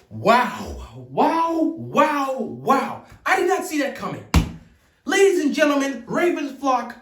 Wow. I did not see that coming. Ladies and gentlemen, Ravens flock,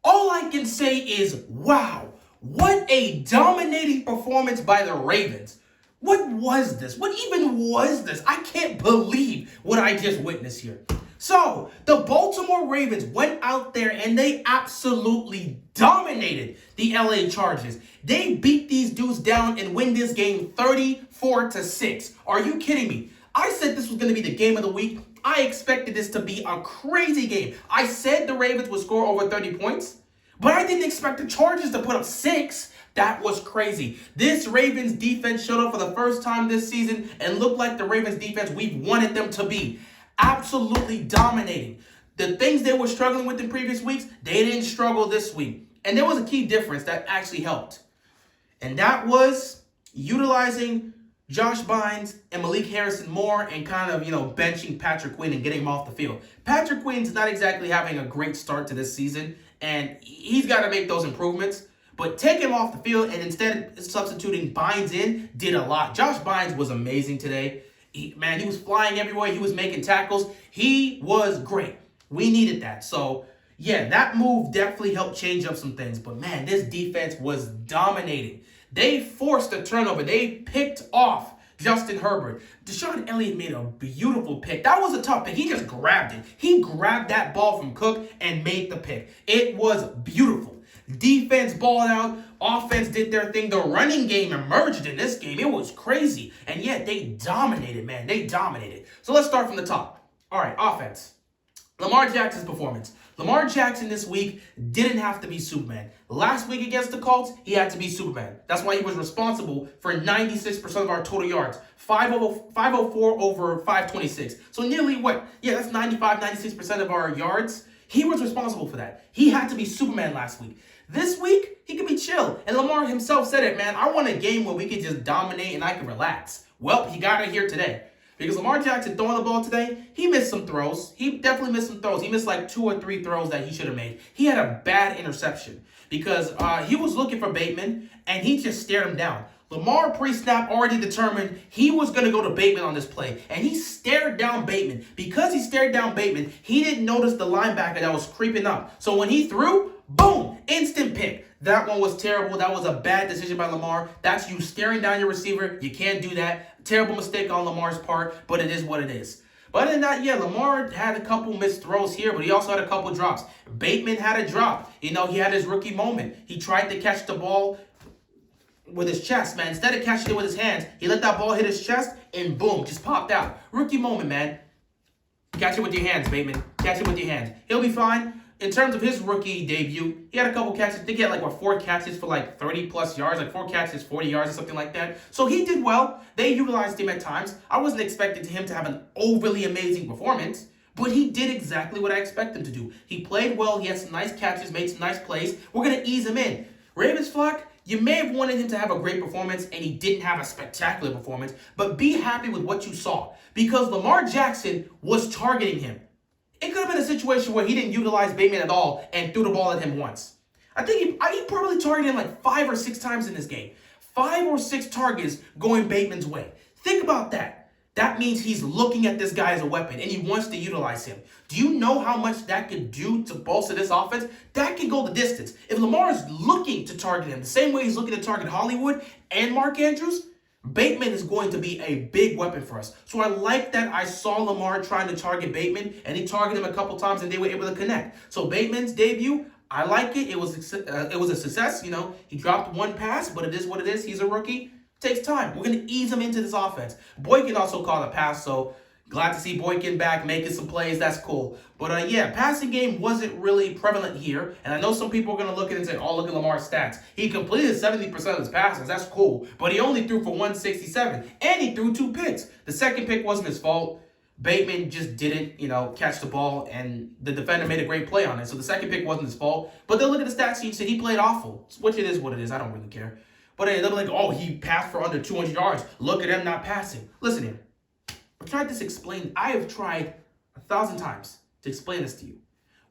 all I can say is wow. What a dominating performance by the Ravens. What was this? What even was this? I can't believe what I just witnessed here. So, the Baltimore Ravens went out there and they absolutely dominated the LA Chargers. They beat these dudes down and win this game 34-6. Are you kidding me? I said this was going to be the game of the week. I expected this to be a crazy game. I said the Ravens would score over 30 points, but I didn't expect the Chargers to put up 6. That was crazy. This Ravens defense showed up for the first time this season and looked like the Ravens defense we've wanted them to be. Absolutely dominating. The things they were struggling with in previous weeks, they didn't struggle this week. And there was a key difference that actually helped. And that was utilizing Josh Bynes and Malik Harrison more and kind of, benching Patrick Quinn and getting him off the field. Patrick Quinn's not exactly having a great start to this season, and he's got to make those improvements. But taking him off the field and instead substituting Bynes in did a lot. Josh Bynes was amazing today. He was flying everywhere. He was making tackles. He was great. We needed that. So, yeah, that move definitely helped change up some things. But, man, this defense was dominating. They forced a turnover. They picked off Justin Herbert. Deshaun Elliott made a beautiful pick. That was a tough pick. He just grabbed it. He grabbed that ball from Cook and made the pick. It was beautiful. Defense balled out. Offense did their thing. The running game emerged in this game. It was crazy. And yet they dominated, man. They dominated. So let's start from the top. All right, offense. Lamar Jackson's performance. Lamar Jackson this week didn't have to be Superman. Last week against the Colts, he had to be Superman. That's why he was responsible for 96% of our total yards. 504 over 526. So nearly what? Yeah, that's 96% of our yards. He was responsible for that. He had to be Superman last week. This week, he could be chill. And Lamar himself said it, man. I want a game where we can just dominate and I can relax. Well, he got it here today. Because Lamar Jackson throwing the ball today, he missed some throws. He definitely missed some throws. He missed like 2 or 3 throws that he should have made. He had a bad interception because he was looking for Bateman and he just stared him down. Lamar pre-snap already determined he was going to go to Bateman on this play. And he stared down Bateman. Because he stared down Bateman, he didn't notice the linebacker that was creeping up. So when he threw, boom, instant pick. That one was terrible. That was a bad decision by Lamar. That's you staring down your receiver. You can't do that. Terrible mistake on Lamar's part, but it is what it is. But other than that, yeah, Lamar had a couple missed throws here, but he also had a couple drops. Bateman had a drop. He had his rookie moment. He tried to catch the ball with his chest, man. Instead of catching it with his hands, he let that ball hit his chest and boom, just popped out. Rookie moment, man. Catch it with your hands, Bateman. Catch it with your hands. He'll be fine. In terms of his rookie debut, he had a couple catches. I think he had 4 catches for 30-plus yards, 4 catches, 40 yards or something like that. So he did well. They utilized him at times. I wasn't expecting him to have an overly amazing performance, but he did exactly what I expected him to do. He played well. He had some nice catches, made some nice plays. We're going to ease him in. Ravens flock, you may have wanted him to have a great performance, and he didn't have a spectacular performance, but be happy with what you saw because Lamar Jackson was targeting him. It could have been a situation where he didn't utilize Bateman at all and threw the ball at him once. I think he probably targeted him 5 or 6 times in this game. 5 or 6 targets going Bateman's way. Think about that. That means he's looking at this guy as a weapon and he wants to utilize him. Do you know how much that could do to bolster this offense? That can go the distance. If Lamar is looking to target him the same way he's looking to target Hollywood and Mark Andrews, Bateman is going to be a big weapon for us. So I like that I saw Lamar trying to target Bateman, and he targeted him a couple times, and they were able to connect. So Bateman's debut, I like it. It was a success. He dropped 1 pass, but it is what it is. He's a rookie. It takes time. We're going to ease him into this offense. Boykin also caught a pass, so glad to see Boykin back making some plays. That's cool. But yeah, passing game wasn't really prevalent here. And I know some people are going to look at it and say, oh, look at Lamar's stats. He completed 70% of his passes. That's cool. But he only threw for 167. And he threw 2 picks. The second pick wasn't his fault. Bateman just didn't, catch the ball. And the defender made a great play on it. So the second pick wasn't his fault. But they'll look at the stats sheet and say he played awful. Which it is what it is. I don't really care. But they'll be like, oh, he passed for under 200 yards. Look at him not passing. Listen here. I have tried 1,000 times to explain this to you.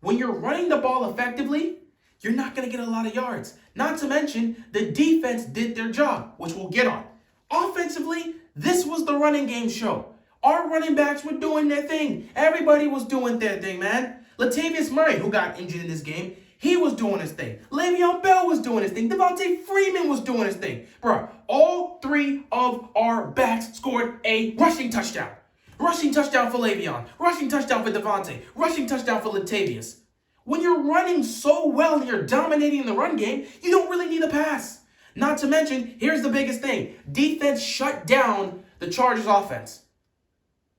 When you're running the ball effectively, you're not going to get a lot of yards. Not to mention, the defense did their job, which we'll get on. Offensively, This was the running game show. Our running backs were doing their thing. Everybody was doing their thing, man. Latavius Murray, who got injured in this game, he was doing his thing. Le'Veon Bell was doing his thing. Devontae Freeman was doing his thing. Bruh, all three of our backs scored a rushing touchdown. Rushing touchdown for Le'Veon. Rushing touchdown for Devontae. Rushing touchdown for Latavius. When you're running so well and you're dominating the run game, you don't really need a pass. Not to mention, here's the biggest thing. Defense shut down the Chargers offense.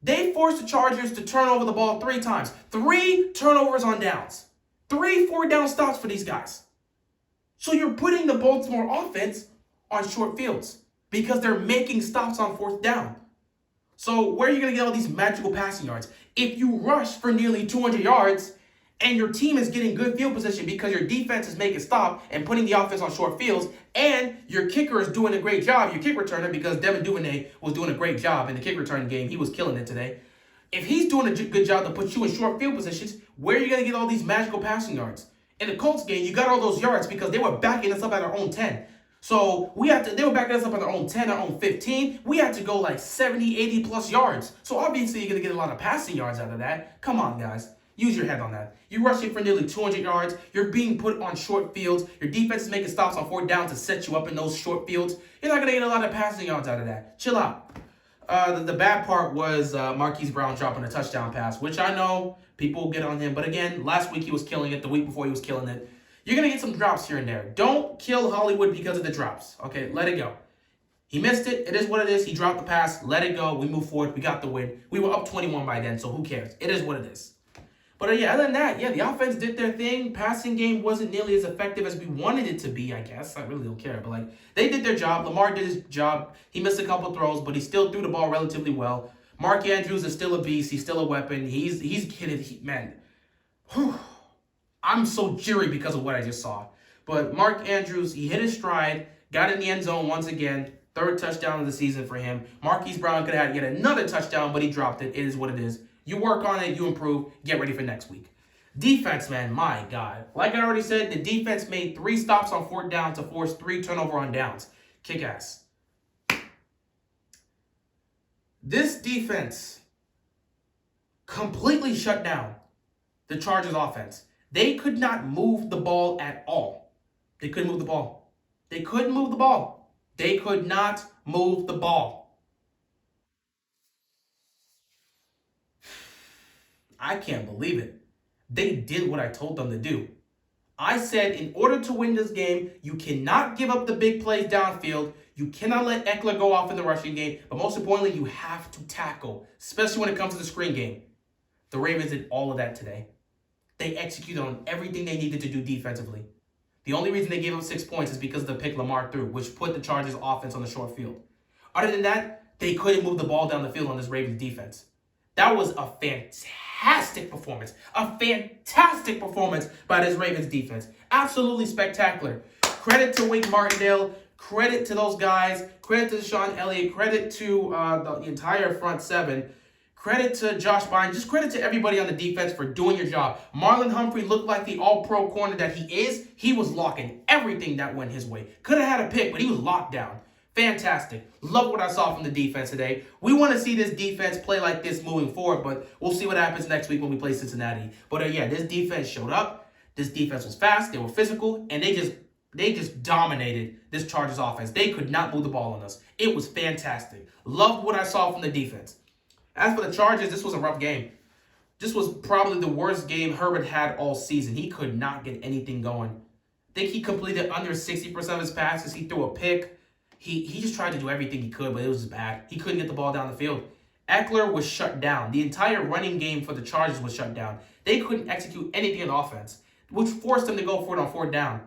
They forced the Chargers to turn over the ball 3 times. 3 turnovers on downs. 3 4-down stops for these guys. So you're putting the Baltimore offense on short fields because they're making stops on 4th down. So where are you going to get all these magical passing yards? If you rush for nearly 200 yards and your team is getting good field position because your defense is making stop and putting the offense on short fields, and your kicker is doing a great job, your kick returner, because Devin Duvernay was doing a great job in the kick return game. He was killing it today. If he's doing a good job to put you in short field positions, where are you going to get all these magical passing yards? In the Colts game, you got all those yards because they were backing us up at our own 10. So they were backing us up at our own 10, our own 15. We had to go like 70, 80 plus yards. So obviously you're going to get a lot of passing yards out of that. Come on, guys. Use your head on that. You're rushing for nearly 200 yards. You're being put on short fields. Your defense is making stops on 4th down to set you up in those short fields. You're not going to get a lot of passing yards out of that. Chill out. The bad part was Marquise Brown dropping a touchdown pass, which I know people get on him. But again, last week he was killing it. The week before he was killing it. You're going to get some drops here and there. Don't kill Hollywood because of the drops. Okay, let it go. He missed it. It is what it is. He dropped the pass. Let it go. We move forward. We got the win. We were up 21 by then, so who cares? It is what it is. But yeah, other than that, yeah, the offense did their thing. Passing game wasn't nearly as effective as we wanted it to be, I guess. I really don't care. But, they did their job. Lamar did his job. He missed a couple throws, but he still threw the ball relatively well. Mark Andrews is still a beast. He's still a weapon. He's hitting, man. Whew, I'm so jittery because of what I just saw. But Mark Andrews, he hit his stride, got in the end zone once again. 3rd touchdown of the season for him. Marquise Brown could have had yet another touchdown, but he dropped it. It is what it is. You work on it, you improve, get ready for next week. Defense, man, my God. Like I already said, the defense made 3 stops on 4th down to force 3 turnover on downs. Kick ass. This defense completely shut down the Chargers offense. They could not move the ball at all. They couldn't move the ball. They couldn't move the ball. They could not move the ball. I can't believe it. They did what I told them to do. I said in order to win this game, you cannot give up the big plays downfield. You cannot let Eckler go off in the rushing game. But most importantly, you have to tackle, especially when it comes to the screen game. The Ravens did all of that today. They executed on everything they needed to do defensively. The only reason they gave up 6 points is because of the pick Lamar threw, which put the Chargers offense on the short field. Other than that, they couldn't move the ball down the field on this Ravens defense. That was a fantastic performance. A fantastic performance by this Ravens defense. Absolutely spectacular. Credit to Wink Martindale. Credit to those guys. Credit to Sean Elliott. Credit to the entire front 7. Credit to Josh Bynum. Just credit to everybody on the defense for doing your job. Marlon Humphrey looked like the all-pro corner that he is. He was locking everything that went his way. Could have had a pick, but he was locked down. Fantastic. Love what I saw from the defense today. We want to see this defense play like this moving forward, but we'll see what happens next week when we play Cincinnati. But yeah, this defense showed up. This defense was fast. They were physical, and they just dominated this Chargers offense. They could not move the ball on us. It was fantastic. Loved what I saw from the defense. As for the Chargers, this was a rough game. This was probably the worst game Herbert had all season. He could not get anything going. I think he completed under 60% of his passes. He threw a pick. He just tried to do everything he could, but it was bad. He couldn't get the ball down the field. Eckler was shut down. The entire running game for the Chargers was shut down. They couldn't execute anything on offense, which forced them to go for it on 4th down.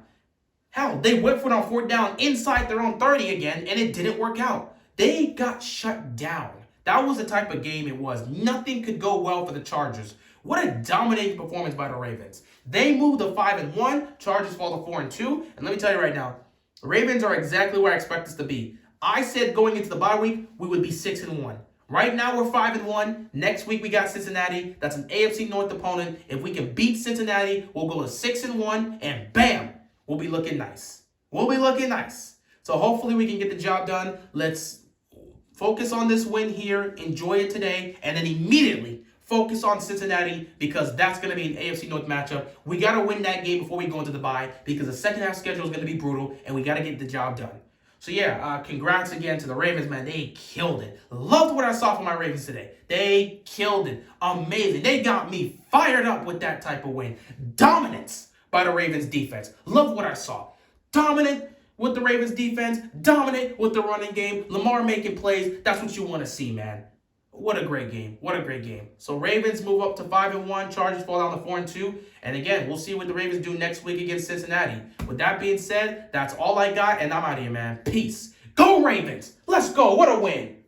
Hell, they went for it on 4th down inside their own 30 again, and it didn't work out. They got shut down. That was the type of game it was. Nothing could go well for the Chargers. What a dominating performance by the Ravens. They moved to 5-1. Chargers fall to 4-2. And let me tell you right now, the Ravens are exactly where I expect us to be. I said going into the bye week, we would be 6-1. Right now, we're 5-1. Next week, we got Cincinnati. That's an AFC North opponent. If we can beat Cincinnati, we'll go to 6-1, and bam, we'll be looking nice. We'll be looking nice. So hopefully we can get the job done. Focus on this win here, enjoy it today, and then immediately focus on Cincinnati because that's going to be an AFC North matchup. We got to win that game before we go into the bye because the second half schedule is going to be brutal and we got to get the job done. So yeah, congrats again to the Ravens, man. They killed it. Loved what I saw from my Ravens today. They killed it. Amazing. They got me fired up with that type of win. Dominance by the Ravens defense. Love what I saw. Dominant with the Ravens defense. Dominant with the running game. Lamar making plays. That's what you want to see, man. What a great game. What a great game. So Ravens move up to 5-1. Chargers fall down to 4-2. And again, we'll see what the Ravens do next week against Cincinnati. With that being said, that's all I got, and I'm out of here, man. Peace. Go Ravens. Let's go. What a win.